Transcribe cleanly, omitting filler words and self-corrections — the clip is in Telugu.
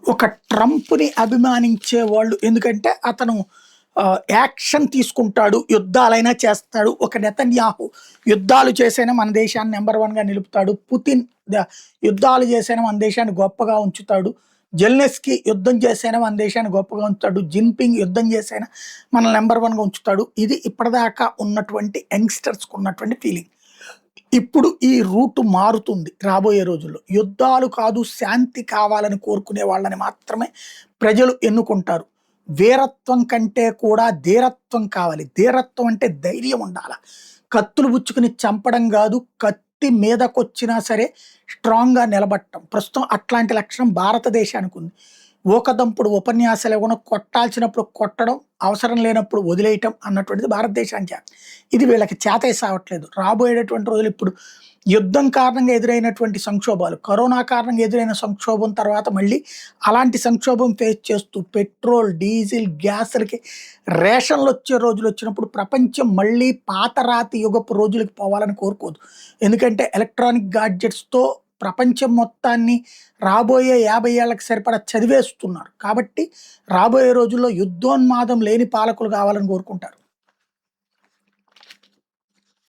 ఒక ట్రంప్‌ని అభిమానించే వాళ్ళు ఎందుకంటే అతను యాక్షన్ తీసుకుంటాడు. యుద్ధాలైనా చేస్తాడు. ఒక నెతన్యాహు యుద్ధాలు చేసైనా మన దేశాన్ని నంబర్ 1గా నిలుపుతాడు. పుతిన్ ద యుద్ధాలు చేసైనా మన దేశాన్ని గొప్పగా ఉంచుతాడు. జెలెన్స్కీ యుద్ధం చేసైనా మన దేశాన్ని గొప్పగా ఉంచుతాడు. జిన్‌పింగ్ యుద్ధం చేసైనా మనల్ని నంబర్ 1గా ఉంచుతాడు. ఇది ఇప్పటిదాకా ఉన్నటువంటి యంగ్‌స్టర్స్‌కి ఉన్నటువంటి ఫీలింగ్. ఇప్పుడు ఈ రూట్ మారుతుంది రాబోయే రోజుల్లో. యుద్ధాలు కాదు, శాంతి కావాలని కోరుకునే వాళ్ళని మాత్రమే ప్రజలు ఎన్నుకుంటారు. వీరత్వం కంటే కూడా ధీరత్వం కావాలి. ధీరత్వం అంటే ధైర్యం ఉండాల. కత్తులు పుచ్చుకుని చంపడం గాదు, కత్తి మీదకొచ్చినా సరే స్ట్రాంగ్‌గా నిలబడటం. ప్రస్తుతం అట్లాంటి లక్షణం భారతదేశానికి ఉంది. ఊకదంపుడు ఉపన్యాసాలు ఇవ్వడం, కొట్టాల్సినప్పుడు కొట్టడం, అవసరం లేనప్పుడు వదిలేయటం అన్నటువంటిది భారతదేశానికి చేత. ఇది వీళ్ళకి చేతే సావట్లేదు. రాబోయేటటువంటి రోజులు ఇప్పుడు యుద్ధం కారణంగా ఎదురైనటువంటి సంక్షోభాలు, కరోనా కారణంగా ఎదురైన సంక్షోభం తర్వాత మళ్ళీ అలాంటి సంక్షోభం ఫేస్ చేస్తూ పెట్రోల్, డీజిల్, గ్యాసులకి రేషన్‌లొచ్చే రోజులొచ్చినప్పుడు ప్రపంచం మళ్ళీ పాత రాతి యుగపు రోజులకి పోవాలని కోరుకోదు. ఎందుకంటే ఎలక్ట్రానిక్ గాడ్జెట్స్‌తో ప్రపంచం మొత్తాన్ని రాబోయే 50 ఏళ్ళకి సరిపడా చదివేస్తున్నారు. కాబట్టి రాబోయే రోజుల్లో యుద్ధోన్మాదం లేని పాలకులు కావాలని కోరుకుంటారు.